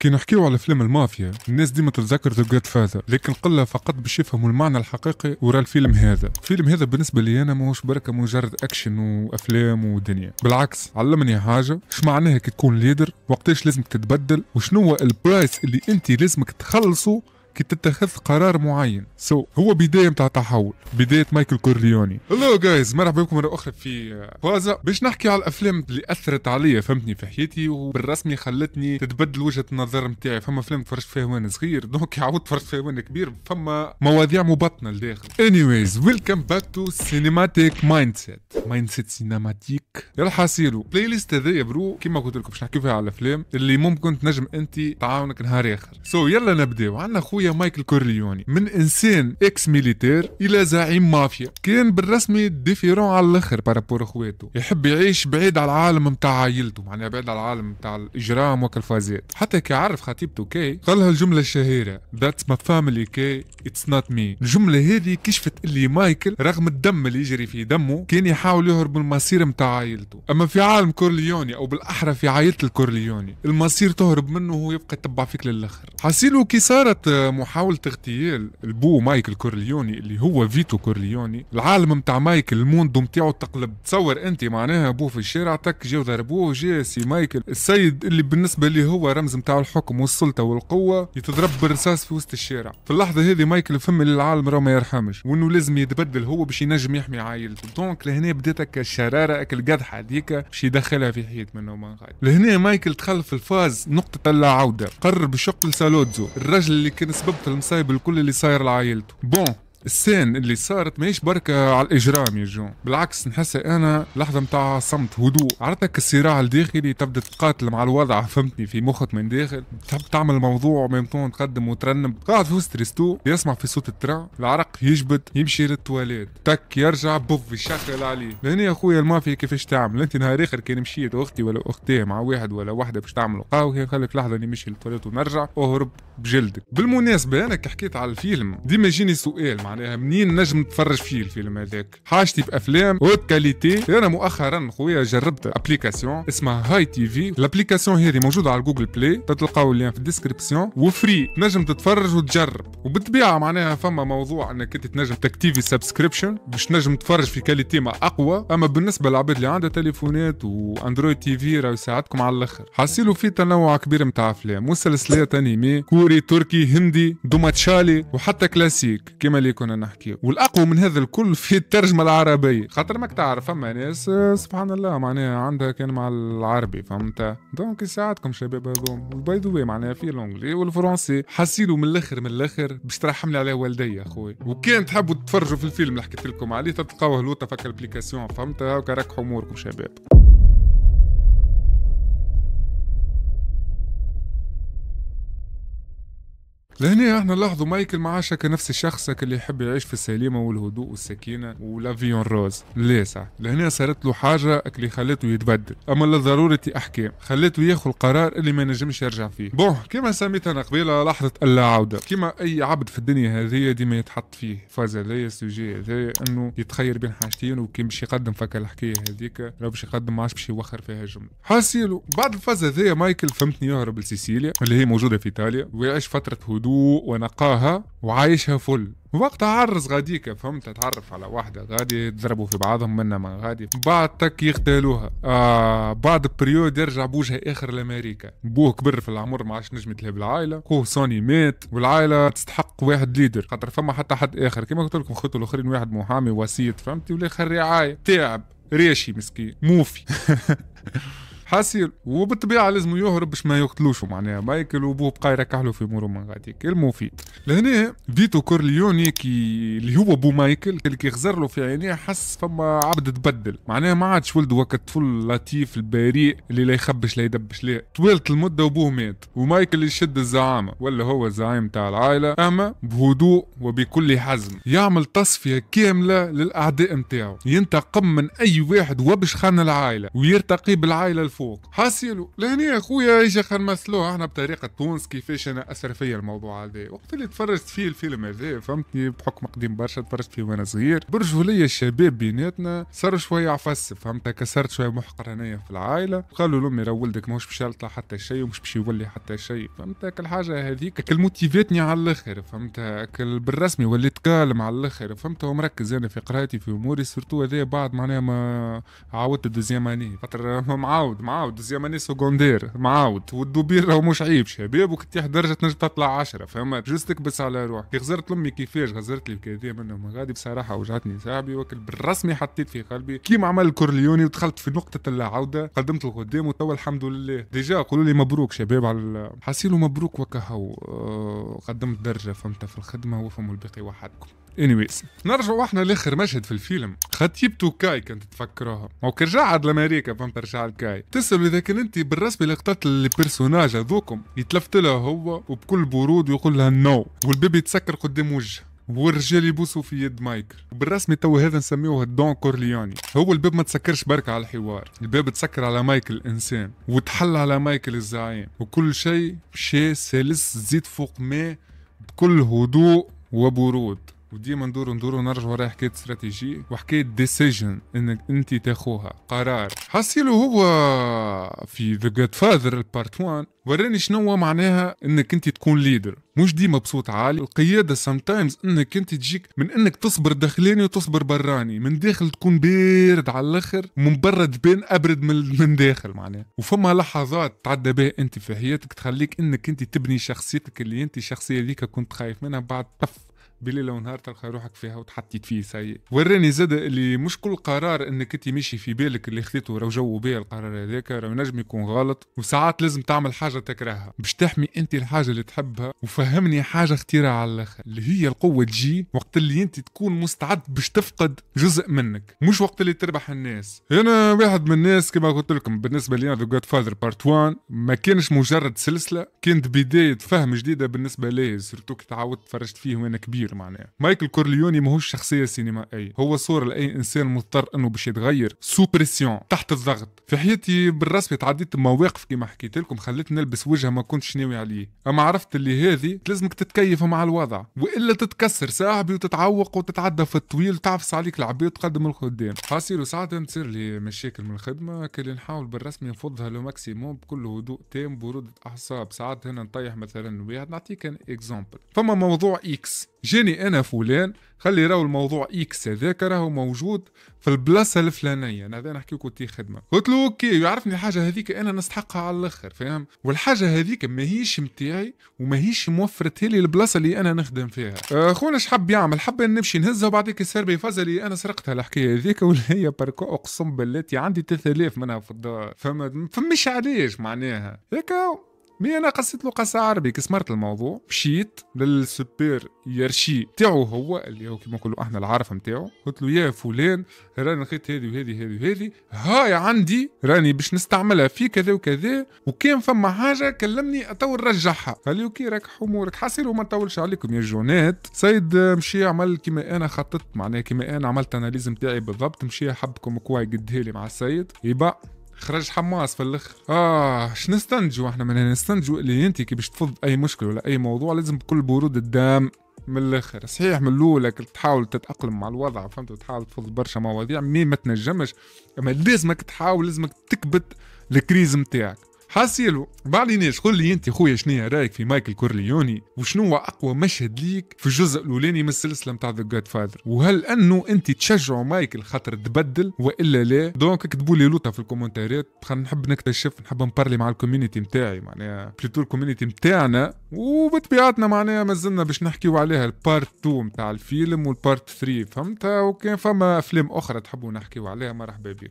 كي نحكيو على فيلم المافيا الناس ديما تتذكر ذا جاد فاذر، لكن قلة فقط باش يفهموا المعنى الحقيقي ورا الفيلم هذا بالنسبة لي أنا ماهوش بركة مجرد أكشن وأفلام ودنيا، بالعكس علمني حاجة. اش معناها كي تكون ليدر، وقتاش لازمك تتبدل، وشنو هو البرايس اللي انت لازمك تخلصه كي تتخذ قرار معين. هو بداية متاع تحول، بداية مايكل كورليوني. هلو جايز، مرحبا بكم مرة أخرى في فازا باش نحكي على الأفلام اللي أثرت عليا فهمتني في حياتي وبالرسمي خلتني تتبدل وجهة النظر متاعي. فما أفلام تفرجت فيها وأنا صغير، دونك عاود تفرجت فيها وأنا كبير، فما مواضيع مبطنة لداخل. anyways welcome back to cinematic mindset سينماتيك. يلا حاسيلو بلاي ليست هذايا برو كيما قلت لكم باش نحكي فيها على الأفلام اللي ممكن تنجم أنت تعاونك نهار آخر. يلا نبداو. عندنا خويا مايكل كورليوني، من انسان اكس ميليتير الى زعيم مافيا، كان بالرسمي ديفيرون على الاخر بارابور اخواته، يحب يعيش بعيد على العالم نتاع عائلته، معناها بعيد على العالم نتاع الاجرام وكالفازات. حتى كي عرف خطيبته كي قالها الجمله الشهيره That's my family كي it's not me. الجمله هذه كشفت اللي مايكل رغم الدم اللي يجري في دمه كان يحاول يهرب من المصير نتاع عائلته. اما في عالم كورليوني او بالاحرى في عائله الكورليوني المصير تهرب منه وهو يبقى يتبع فيك للاخر. حاسيلو كي صارت محاولة اغتيال البو مايكل كورليوني اللي هو فيتو كورليوني، العالم متاع مايكل الموندو متاعو تقلب. تصور انت معناها ابوه في الشارع تك جاو ضربوه، جا سي مايكل السيد اللي بالنسبة لي هو رمز متاع الحكم والسلطة والقوة يتضرب بالرصاص في وسط الشارع. في اللحظة هذه مايكل فهم اللي العالم راه ما يرحمش وانه لازم يتبدل هو باش ينجم يحمي عائلته. دونك لهنا بدات الشرارة القدحة هذيك باش يدخلها في حيط منه وما غير. لهنا مايكل دخل في الفاز نقطة اللا عودة، قرر بشق لسالوتزو الرجل اللي كان سبب في المصايب الكل اللي صاير لعائلته. السين اللي صارت ماهيش بركة على الإجرام يا جو، بالعكس نحسها أنا لحظة متاع صمت هدوء. عرفتك الصراع الداخلي تبدأ تقاتل مع الوضع فهمتني في مخك من داخل، تحب تعمل موضوع وميمتون تقدم وترنم. قاعد في وسط ريستو يسمع في صوت التران، العرق يجبد، يمشي للتواليت تك يرجع بوف يشغل عليه. لهنا يا خويا المافيا كيفاش تعمل انت نهار اخر كان مشيت اختي ولا اختي مع واحد ولا وحده باش تعملوا قهوه، خليك لحظه نمشي للتواليت ونرجع اهرب بجلدك. بالمناسبه انا كي حكيت على الفيلم ديما يجيني سؤال، معناها منين نجم نتفرج فيه الفيلم هذاك؟ حاجتي في افلام هوت كاليتي. انا مؤخرا خويا جربت ابليكاسيون اسمها هاي تي في. الابليكاسيون هذه موجوده على جوجل بلاي، تلقاو اللين في الديسكريبسيون، وفري تنجم تتفرج وتجرب. وبالطبيعه معناها فما موضوع انك انت تنجم تكتيفي سبسكريبشن باش نجم تتفرج في كاليتي ما اقوى. اما بالنسبه للعباد اللي عندها تليفونات واندرويد تي في راه يساعدكم على الاخر. حاسيلو في تنوع كبير نتاع افلام مسلسلات انمي كوري تركي هندي دوماتشالي وحتى كلاسيك كما اللي كنا نحكي. والاقوى من هذا الكل في الترجمه العربيه، خاطر ماك تعرف فما ناس سبحان الله معناها عندها كان مع العربي فهمت، دونك يساعدكم شباب هذوم. باي ذا واي معناها في الانجلي والفرنسي. حاسيلو من الاخر باش ترحم لي على والدي اخوي. وكان تحبوا تتفرجوا في الفيلم اللي حكيت لكم عليه تلقاوه لوطه فك الابليكاسيون فهمتها، وكركحوا اموركم شباب. لهنا احنا نلاحظوا مايكل ما عادش نفس الشخص اللي يحب يعيش في السلامه والهدوء والسكينه ولافيون روز. لا صح، لهنا صارت له حاجه اللي خلته يتبدل، اما لضروره احكام خلته ياخذ القرار اللي ما نجمش يرجع فيه. كما سميت انا قبيله لحظه اللا عوده. كما اي عبد في الدنيا هذه ديما يتحط فيه فاز هذايا السوجي هذايا انه يتخير بين حاجتين، وكي باش يقدم فك الحكايه هذيك لو باش يقدم ما عادش باش يوخر فيها جمله. حاسيلو بعد الفاز هذايا مايكل فهمتني يهرب لسيسيليا اللي هي موجوده في ايطاليا ويعيش فتره هدوء ونقاها وعايشها فل. وقتها عرس غاديكا فهمت، تعرف على واحدة غادي يضربوا في بعضهم منها ما غادي، بعد تك يغتالوها. بعد بريود يرجع بوجهه اخر لامريكا. بوه كبر في العمر ما عادش نجم يتلهى بالعائلة، خوه سوني مات والعائلة تستحق واحد ليدر، خاطر فما حتى حد اخر كما قلت لكم خطوا الاخرين واحد محامي وسيط فهمتي، ولا خير رعاية تعب ريشي مسكين موفي. حاسيل وبالطبيعه لازم يهرب باش ما يقتلوش معناها مايكل، وابوه بقى يركح له في اموره من غاديك المفيد. لهنا فيتو كورليوني كي اللي هو ابو مايكل اللي كيغزر له في عينيه حس فما عبد تبدل، معناها ما عادش ولده وقت طفل لطيف البريء اللي لا يخبش لا يدبش لا. طويلت المده وابوه مات ومايكل يشد الزعامه ولا هو الزعيم تاع العائله، اما بهدوء وبكل حزم يعمل تصفيه كامله للاعداء نتاعو، ينتقم من اي واحد وبش خان العائله ويرتقي بالعائله الفوق. حاسيلو لهنا يا خويا يجي خل نمثلوها احنا بطريقه تونس كيفاش انا اثر فيا الموضوع هذا وقت اللي تفرجت فيه الفيلم هذا، فهمتني، بحكم قديم برشا تفرجت فيه وانا صغير، برجوليه الشباب بيناتنا صاروا شويه عفس، فهمت، كسرت شويه محقرانيه في العائله، قالوا لامي راه ولدك ماهوش باش يطلع حتى شيء ومش باش يولي حتى شيء، فهمت، كل حاجه هذيك كل موتيفيتني على الاخر، فهمت، كل بالرسمي وليت كالم على الاخر، فهمت، ومركز انا في قراءتي في اموري سورتو هذا بعد معناها ما عاودت الدوزيام اني خاطر معاود دوزيام اني سكوندير معاود والدوبير راهو مش عيب شباب وكتيح درجه تنجم تطلع 10 فهمت، جوست تكبس على روحك. غزرت لامي كيفاش غزرت لي كذا منهم غادي بصراحه وجعتني صاحبي، وكل بالرسمي حطيت في قلبي كيما عمل كورليوني ودخلت في نقطه اللا عوده، قدمت القدام وتوا الحمد لله ديجا قولوا لي مبروك شباب على حاسيلو مبروك وكهو قدمت درجه فهمت في الخدمه وفهموا الباقي وحدكم. anyways نرجعوا احنا لاخر مشهد في الفيلم، خطيبته كاي كنت تفكروها او كرجع عاد لامريكا فهمت، رجع لكاي تسألوا اذا كان انت بالرسمي لقطات البيرسوناج هذوكم يتلفت لها هو وبكل برود ويقول لها نو والبيب يتسكر قدام وجهه والرجال يبوسوا في يد مايكل، وبالرسمي تو هذا نسميوه دون كورليوني. هو الباب ما تسكرش بركة على الحوار، الباب تسكر على مايكل الانسان وتحل على مايكل الزعيم، وكل شيء شيء سلس زيد فوق ما بكل هدوء وبرود. وديما ندورو نرجعوا وراء حكايه استراتيجي وحكايه ديسيجن انك انت تاخوها قرار. حاسيلو هو في ذا جاد فاذر البارت 1 وراني شنو معناها انك انت تكون ليدر، مش ديما بصوت عالي. القياده سامتايمز انك انت تجيك من انك تصبر داخلاني وتصبر براني، من داخل تكون بارد على الاخر ومن برا تبان ابرد من داخل معناها. وفما لحظات تعدى بها انت في حياتك تخليك انك انت تبني شخصيتك اللي انت الشخصيه ذيك كنت خايف منها، بعد بليله ونهار تلقى روحك فيها وتحطيت فيه سيء. وراني زاد اللي مش كل قرار انك انت ماشي في بالك اللي خذيته راه جو بيه القرار هذاك راه نجم يكون غلط، وساعات لازم تعمل حاجه تكرهها باش تحمي انت الحاجه اللي تحبها. وفهمني حاجه اختيرها على الاخر اللي هي القوه تجي وقت اللي انت تكون مستعد باش تفقد جزء منك، مش وقت اللي تربح الناس. انا واحد من الناس كما قلت لكم بالنسبه لي ذا جاد فاذر بارت 1 ما كانش مجرد سلسله، كانت بدايه فهم جديده بالنسبه لي، سورتو كي تعودت فرجت فيه وانا كبير معناها. مايكل كورليوني ماهوش شخصيه سينمائيه، هو صوره لاي انسان مضطر انه باش يتغير سو بريسيون تحت الضغط. في حياتي بالرسمي تعديت بمواقف كما حكيت لكم خلتني نلبس وجه ما كنتش ناوي عليه، اما عرفت اللي هذه لازمك تتكيف مع الوضع والا تتكسر صاحبي وتتعوق وتتعدى في الطويل وتعفس عليك العباد وتقدم القدام. حاسيلو ساعات تصير لي مشاكل من الخدمه كي نحاول بالرسمي نفضها لو ماكسيموم بكل هدوء تام برودة اعصاب. ساعات هنا نطيح مثلا واحد، نعطيك ان اكزامبل، فما موضوع اكس جاني انا فلان خلي راهو الموضوع اكس هذاك راهو موجود في البلاصه الفلانيه، انا هذا نحكي لكم تي خدمه، قلت له اوكي يعرفني الحاجه هذيك انا نستحقها على الاخر فاهم، والحاجه هذيك ماهيش متاعي وماهيش موفرتها لي البلاصه اللي انا نخدم فيها. خونا شحب يعمل حب نمشي نهزها وبعديك يصير بفزلي انا سرقتها الحكايه هذيك ولا هي بركو اقسم بالله عندي 3000 منها في الدار فمش علاش معناها هيك. مي انا قصيت له قصه عربي كسمرت الموضوع، مشيت للسوبر يرشي تاعو هو اللي هو كيما نقولوا احنا العارف نتاعو، قلت له يا فلان راني لقيت هذه وهذه وهذه هاي عندي راني باش نستعملها في كذا وكذا، وكان فما حاجه كلمني اتو نرجعها. قال لي اوكي راك امورك حاسيلو ما نطولش عليكم يا جونات. سيد مشي عمل كيما انا خططت معناها كيما انا عملت اناليز نتاعي بالضبط، مشي حبكم كواي قدها لي مع السيد يبا خرج حماس في الاخر. شنستنجوا احنا من هنا؟ نستنجوا اللي انت كي باش تفض اي مشكله ولا اي موضوع لازم بكل برود الدم من الاخر. صحيح من الاول تحاول تتاقلم مع الوضع فهمت وتحاول تفض برشا مواضيع مي ما تنجمش، اما لازمك تحاول لازمك تكبت الكريز نتاعك. حاسيلو بعديناش قول لي انت خويا شنو رايك في مايكل كورليوني وشنو هو اقوى مشهد ليك في الجزء الاولاني من السلسله نتاع ذا جاد فاذر، وهل انه انت تشجعوا مايكل خاطر تبدل والا لا؟ دونك اكتبوا لي لوطه في الكومنتات، خلينا نحب نكتشف نحب نبارلي مع الكوميونيتي نتاعي معناها بليتو الكوميونيتي نتاعنا، وبطبيعتنا معناها مازلنا باش نحكيو عليها البارت 2 نتاع الفيلم والبارت 3 فهمتها، وكان فما افلام اخرى تحبوا نحكيو عليها مرحبا بكم.